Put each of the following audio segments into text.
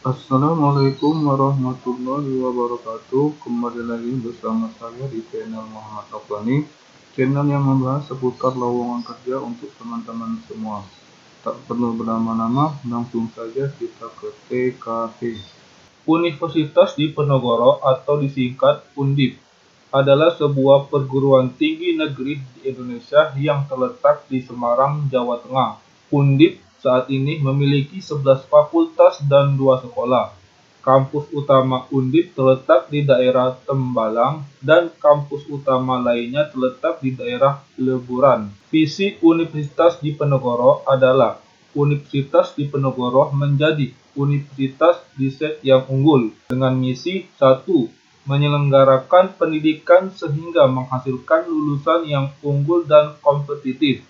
Assalamualaikum warahmatullahi wabarakatuh. Kembali lagi bersama saya di channel Muhammad Aflani, channel yang membahas seputar lowongan kerja untuk teman-teman semua. Tak perlu berlama-lama, langsung saja kita ke TKP. Universitas Diponegoro atau disingkat Undip adalah sebuah perguruan tinggi negeri di Indonesia yang terletak di Semarang, Jawa Tengah. Undip saat ini memiliki 11 fakultas dan 2 sekolah. Kampus utama Undip terletak di daerah Tembalang dan kampus utama lainnya terletak di daerah Leburan. Visi Universitas Diponegoro adalah Universitas Diponegoro menjadi universitas riset yang unggul dengan misi 1. Menyelenggarakan pendidikan sehingga menghasilkan lulusan yang unggul dan kompetitif.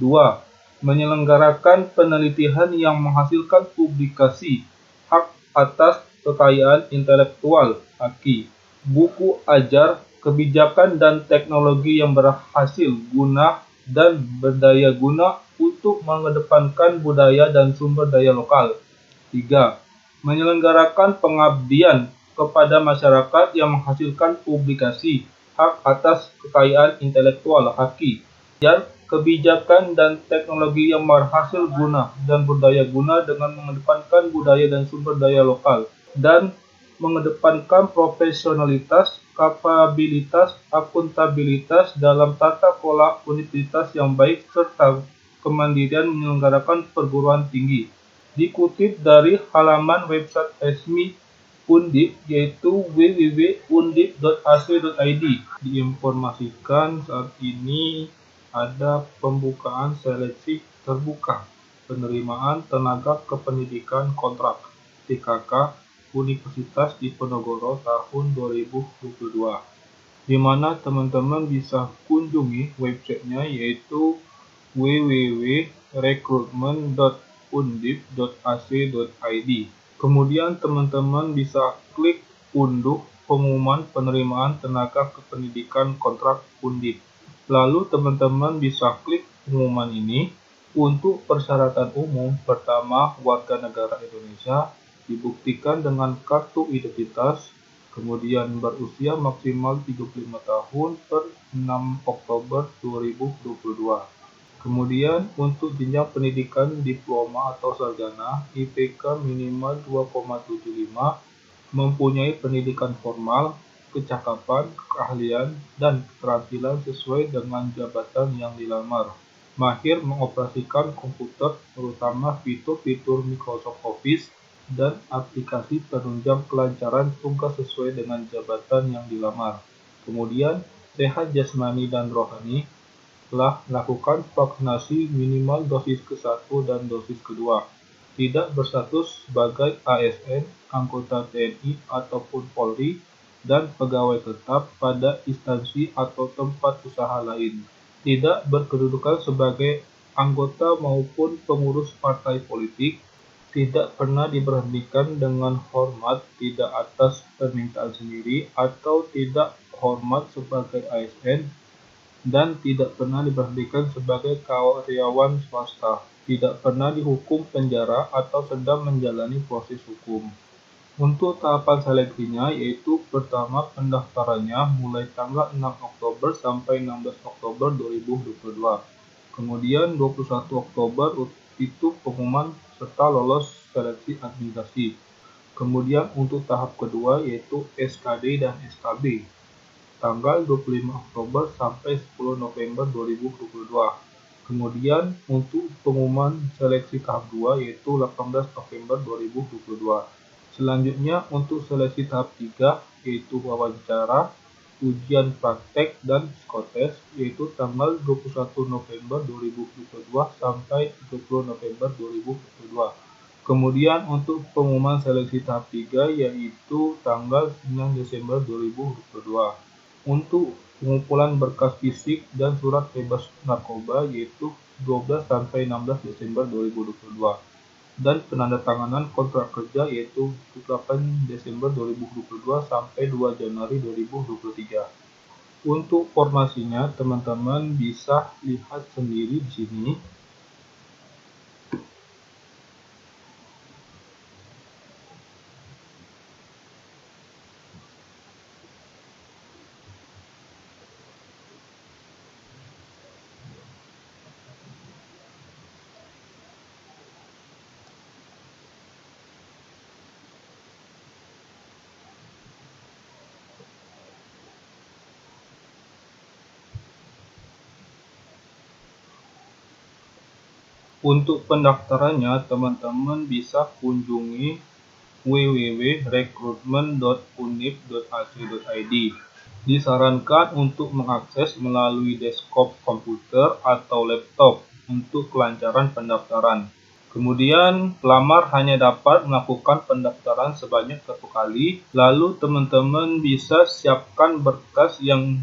2. Menyelenggarakan penelitian yang menghasilkan publikasi, hak atas kekayaan intelektual, HAKI, buku ajar, kebijakan dan teknologi yang berhasil guna dan berdaya guna untuk mengedepankan budaya dan sumber daya lokal. 3. Menyelenggarakan pengabdian kepada masyarakat yang menghasilkan publikasi, hak atas kekayaan intelektual, HAKI, dan kebijakan dan teknologi yang berhasil guna dan berdaya guna dengan mengedepankan budaya dan sumber daya lokal, dan mengedepankan profesionalitas, kapabilitas, akuntabilitas dalam tata kelola universitas yang baik, serta kemandirian menyelenggarakan perguruan tinggi. Dikutip dari halaman website resmi Undip, yaitu www.undip.ac.id, diinformasikan saat ini ada pembukaan seleksi terbuka penerimaan tenaga kependidikan kontrak (TKK) Universitas Diponegoro tahun 2022, di mana teman-teman bisa kunjungi websitenya, yaitu www.recruitment.undip.ac.id. Kemudian teman-teman bisa klik unduh pengumuman penerimaan tenaga kependidikan kontrak Undip. Lalu teman-teman bisa klik pengumuman ini. Untuk persyaratan umum, pertama, warga negara Indonesia dibuktikan dengan kartu identitas, kemudian berusia maksimal 35 tahun per 6 Oktober 2022. Kemudian untuk jenjang pendidikan diploma atau sarjana, IPK minimal 2,75, mempunyai pendidikan formal, kecakapan, keahlian, dan keterampilan sesuai dengan jabatan yang dilamar. Mahir mengoperasikan komputer, terutama fitur-fitur Microsoft Office dan aplikasi penunjang kelancaran tugas sesuai dengan jabatan yang dilamar. Kemudian, sehat jasmani dan rohani, telah melakukan vaksinasi minimal dosis ke-1 dan dosis kedua, tidak berstatus sebagai ASN, anggota TNI ataupun Polri, dan pegawai tetap pada instansi atau tempat usaha lain, tidak berkedudukan sebagai anggota maupun pengurus partai politik, tidak pernah diberhentikan dengan hormat tidak atas permintaan sendiri atau tidak hormat sebagai ASN, dan tidak pernah diberhentikan sebagai karyawan swasta, tidak pernah dihukum penjara atau sedang menjalani proses hukum. Untuk tahapan seleksinya, yaitu pertama, pendaftarannya mulai tanggal 6 Oktober sampai 16 Oktober 2022. Kemudian 21 Oktober itu pengumuman serta lolos seleksi administrasi. Kemudian untuk tahap kedua, yaitu SKD dan SKB, tanggal 25 Oktober sampai 10 November 2022. Kemudian untuk pengumuman seleksi tahap 2, yaitu 18 November 2022. Selanjutnya untuk seleksi tahap 3, yaitu wawancara, ujian praktek, dan psikotes, yaitu tanggal 21 November 2022 sampai 30 November 2022. Kemudian untuk pengumuman seleksi tahap 3, yaitu tanggal 9 Desember 2022. Untuk pengumpulan berkas fisik dan surat bebas narkoba, yaitu 12 sampai 16 Desember 2022. Dan penandatanganan kontrak kerja, yaitu 8 Desember 2022 sampai 2 Januari 2023. Untuk formasinya, teman-teman bisa lihat sendiri di sini. Untuk pendaftarannya, teman-teman bisa kunjungi www.rekrutmen.unip.ac.id. Disarankan untuk mengakses melalui desktop komputer atau laptop untuk kelancaran pendaftaran. Kemudian, pelamar hanya dapat melakukan pendaftaran sebanyak 1 kali, lalu teman-teman bisa siapkan berkas yang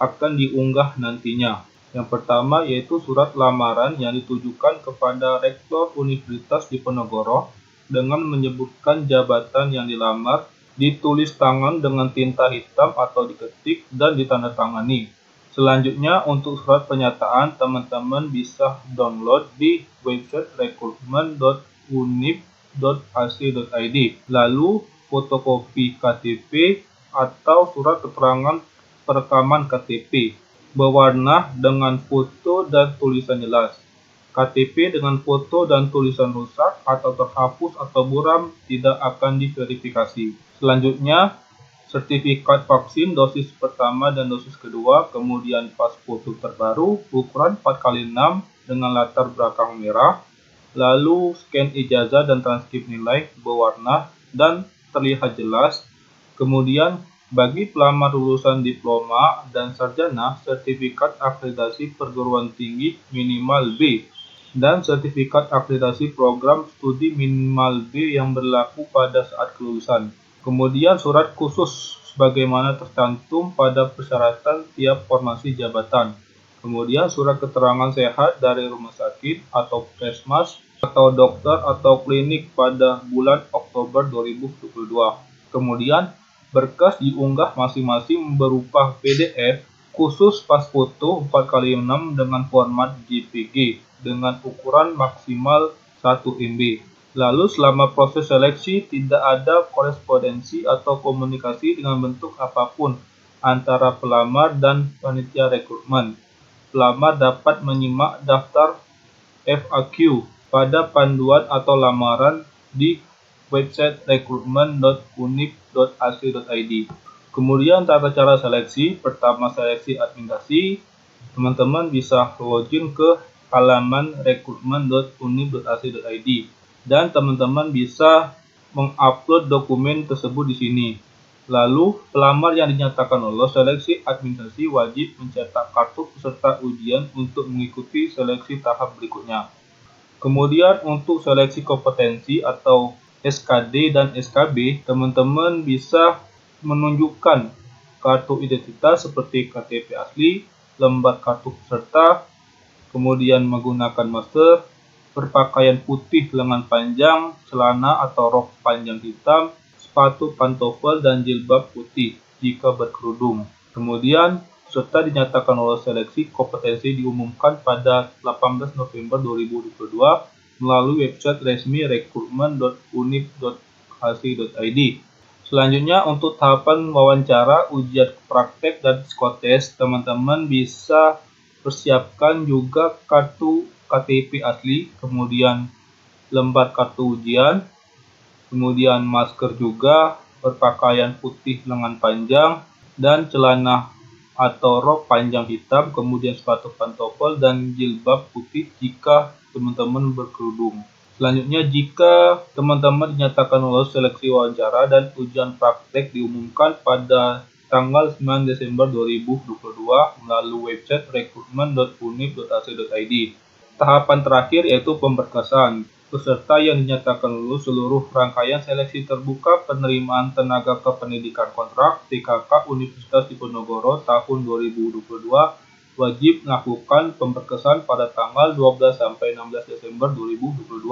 akan diunggah nantinya. Yang pertama yaitu surat lamaran yang ditujukan kepada Rektor Universitas Diponegoro dengan menyebutkan jabatan yang dilamar, ditulis tangan dengan tinta hitam atau diketik dan ditandatangani. Selanjutnya, untuk surat pernyataan, teman-teman bisa download di website rekrutmen.unip.ac.id. Lalu, fotokopi KTP atau surat keterangan perekaman KTP berwarna dengan foto dan tulisan jelas. KTP dengan foto dan tulisan rusak atau terhapus atau buram tidak akan diverifikasi. Selanjutnya, sertifikat vaksin dosis pertama dan dosis kedua, kemudian pas foto terbaru ukuran 4x6 dengan latar belakang merah, lalu scan ijazah dan transkrip nilai berwarna dan terlihat jelas. Kemudian, bagi pelamar lulusan diploma dan sarjana, sertifikat akreditasi perguruan tinggi minimal B dan sertifikat akreditasi program studi minimal B yang berlaku pada saat kelulusan. Kemudian surat khusus sebagaimana tercantum pada persyaratan tiap formasi jabatan. Kemudian surat keterangan sehat dari rumah sakit atau puskesmas atau dokter atau klinik pada bulan Oktober 2022. Kemudian berkas diunggah masing-masing berupa PDF khusus pas foto 4x6 dengan format JPG dengan ukuran maksimal 1 MB. Lalu selama proses seleksi tidak ada korespondensi atau komunikasi dengan bentuk apapun antara pelamar dan panitia rekrutmen. Pelamar dapat menyimak daftar FAQ pada panduan atau lamaran di website rekrutmen.unip.ac.id. Kemudian tata cara seleksi. Pertama, seleksi administrasi. Teman-teman bisa login ke halaman rekrutmen.unip.ac.id dan teman-teman bisa mengupload dokumen tersebut di sini. Lalu, pelamar yang dinyatakan lolos seleksi administrasi wajib mencetak kartu peserta ujian untuk mengikuti seleksi tahap berikutnya. Kemudian untuk seleksi kompetensi atau SKD dan SKB, teman-teman bisa menunjukkan kartu identitas seperti KTP asli, lembar kartu peserta, kemudian menggunakan masker, berpakaian putih lengan panjang, celana atau rok panjang hitam, sepatu pantofel dan jilbab putih jika berkerudung. Kemudian peserta dinyatakan lolos seleksi kompetensi diumumkan pada 18 November 2022 melalui website resmi rekrutmen.unip.ac.id. Selanjutnya untuk tahapan wawancara, ujian praktek dan psikotes, teman-teman bisa persiapkan juga kartu KTP asli, kemudian lembar kartu ujian, kemudian masker juga, berpakaian putih lengan panjang, dan celana atau rok panjang hitam, kemudian sepatu pantofel dan jilbab putih jika teman-teman berkerudung. Selanjutnya, jika teman-teman dinyatakan lolos seleksi wawancara dan ujian praktek diumumkan pada tanggal 9 Desember 2022 melalui website rekrutmen.unip.ac.id. Tahapan terakhir yaitu pemberkasan. Peserta yang dinyatakan lulus seluruh rangkaian seleksi terbuka penerimaan tenaga kependidikan kontrak TKK Universitas Diponegoro tahun 2022 wajib melakukan pemberkasan pada tanggal 12 sampai 16 Desember 2022.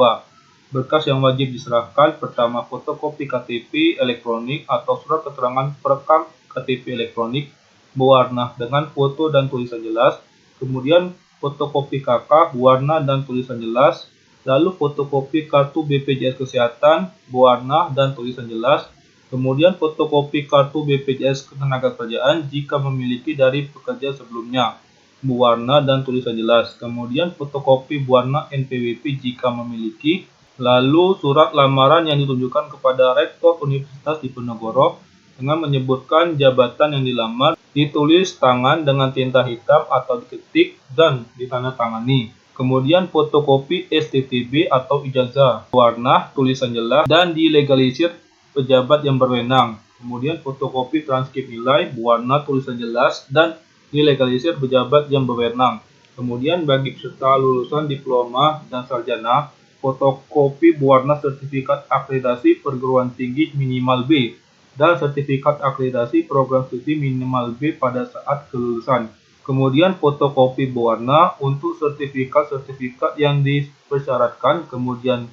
Berkas yang wajib diserahkan: pertama, fotokopi KTP elektronik atau surat keterangan perekam KTP elektronik berwarna dengan foto dan tulisan jelas, kemudian fotokopi KK berwarna dan tulisan jelas, lalu fotokopi kartu BPJS Kesehatan berwarna dan tulisan jelas, kemudian fotokopi kartu BPJS Ketenagakerjaan jika memiliki dari pekerja sebelumnya berwarna dan tulisan jelas, kemudian fotokopi berwarna NPWP jika memiliki, lalu surat lamaran yang ditunjukkan kepada Rektor Universitas Diponegoro dengan menyebutkan jabatan yang dilamar, ditulis tangan dengan tinta hitam atau diketik dan ditandatangani. Kemudian fotokopi STTB atau ijazah warna, tulisan jelas, dan dilegalisir pejabat yang berwenang. Kemudian fotokopi transkrip nilai berwarna, tulisan jelas, dan dilegalisir pejabat yang berwenang. Kemudian bagi peserta lulusan diploma dan sarjana, fotokopi berwarna sertifikat akreditasi perguruan tinggi minimal B dan sertifikat akreditasi program studi minimal B pada saat kelulusan. Kemudian fotokopi berwarna untuk sertifikat-sertifikat yang dipersyaratkan, kemudian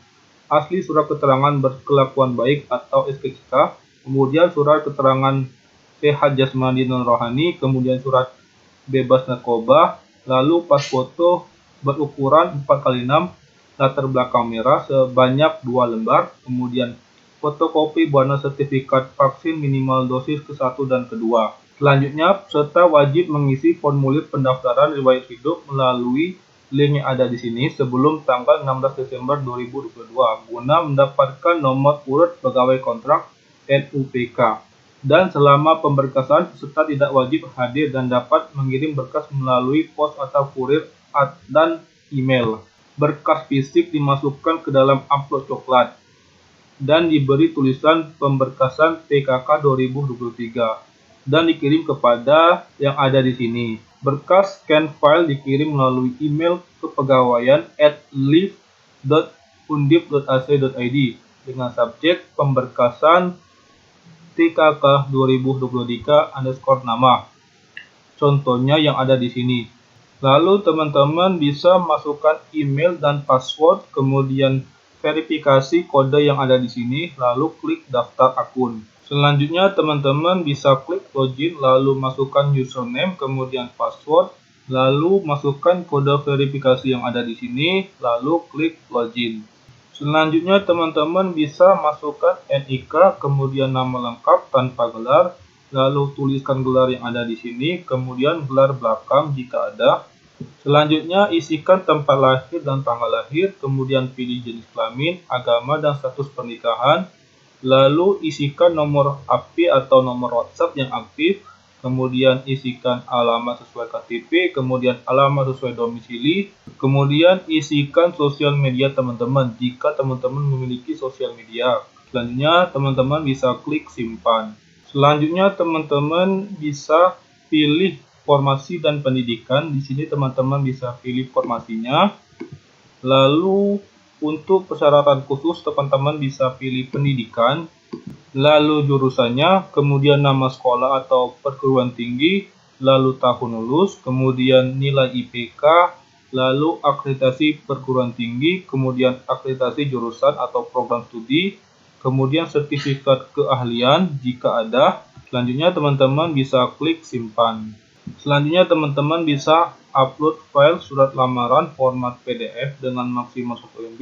asli surat keterangan berkelakuan baik atau SKCK, kemudian surat keterangan sehat jasmani dan rohani, kemudian surat bebas narkoba, lalu pas foto berukuran 4x6 latar belakang merah sebanyak 2 lembar, kemudian fotokopi berwarna sertifikat vaksin minimal dosis ke-1 dan kedua. Selanjutnya, peserta wajib mengisi formulir pendaftaran riwayat hidup melalui link yang ada di sini sebelum tanggal 16 Desember 2022 guna mendapatkan nomor urut pegawai kontrak NUPK. Dan selama pemberkasan, peserta tidak wajib hadir dan dapat mengirim berkas melalui pos atau kurir dan email. Berkas fisik dimasukkan ke dalam amplop coklat dan diberi tulisan pemberkasan PKK 2023 dan dikirim kepada yang ada di sini. Berkas scan file dikirim melalui email kepegawaian@live.undip.ac.id dengan subjek pemberkasan TKK 2023_nama. Contohnya yang ada di sini. Lalu teman-teman bisa masukkan email dan password, kemudian verifikasi kode yang ada di sini, lalu klik daftar akun. Selanjutnya teman-teman bisa klik login, lalu masukkan username, kemudian password, lalu masukkan kode verifikasi yang ada di sini, lalu klik login. Selanjutnya teman-teman bisa masukkan NIK, kemudian nama lengkap tanpa gelar, lalu tuliskan gelar yang ada di sini, kemudian gelar belakang jika ada. Selanjutnya isikan tempat lahir dan tanggal lahir, kemudian pilih jenis kelamin, agama, dan status pernikahan. Lalu isikan nomor HP atau nomor WhatsApp yang aktif, kemudian isikan alamat sesuai KTP, kemudian alamat sesuai domisili, kemudian isikan sosial media teman-teman jika teman-teman memiliki sosial media. Selanjutnya teman-teman bisa klik simpan. Selanjutnya teman-teman bisa pilih formasi dan pendidikan. Di sini teman-teman bisa pilih formasinya. Lalu untuk persyaratan khusus teman-teman bisa pilih pendidikan, lalu jurusannya, kemudian nama sekolah atau perguruan tinggi, lalu tahun lulus, kemudian nilai IPK, lalu akreditasi perguruan tinggi, kemudian akreditasi jurusan atau program studi, kemudian sertifikat keahlian jika ada. Selanjutnya teman-teman bisa klik simpan. Selanjutnya teman-teman bisa upload file surat lamaran format PDF dengan maksimal 1 MB,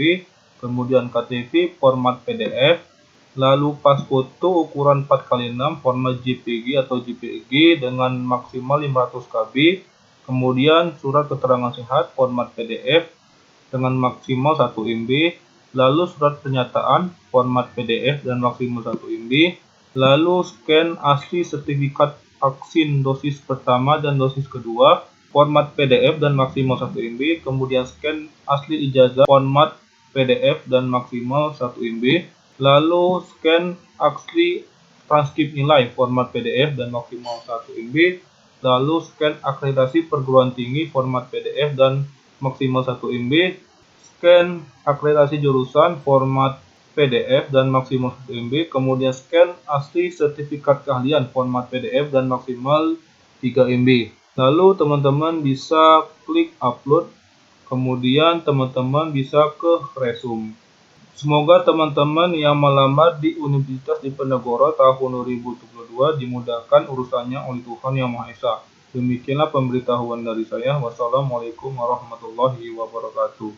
kemudian KTP format PDF, lalu pas foto ukuran 4x6 format JPG atau JPG dengan maksimal 500 KB, kemudian surat keterangan sehat format PDF dengan maksimal 1 MB, lalu surat pernyataan format PDF dan maksimal 1 MB, lalu scan asli sertifikat vaksin dosis pertama dan dosis kedua format PDF dan maksimal 1 MB, kemudian scan asli ijazah format PDF dan maksimal 1 MB, lalu scan asli transkrip nilai format PDF dan maksimal 1 MB, lalu scan akreditasi perguruan tinggi format PDF dan maksimal 1 MB, scan akreditasi jurusan format PDF dan maksimal 1 MB, kemudian scan asli sertifikat keahlian format PDF dan maksimal 3 MB. Lalu teman-teman bisa klik upload, kemudian teman-teman bisa ke resume. Semoga teman-teman yang melamar di Universitas Diponegoro tahun 2022 dimudahkan urusannya oleh Tuhan Yang Maha Esa. Demikianlah pemberitahuan dari saya. Wassalamualaikum warahmatullahi wabarakatuh.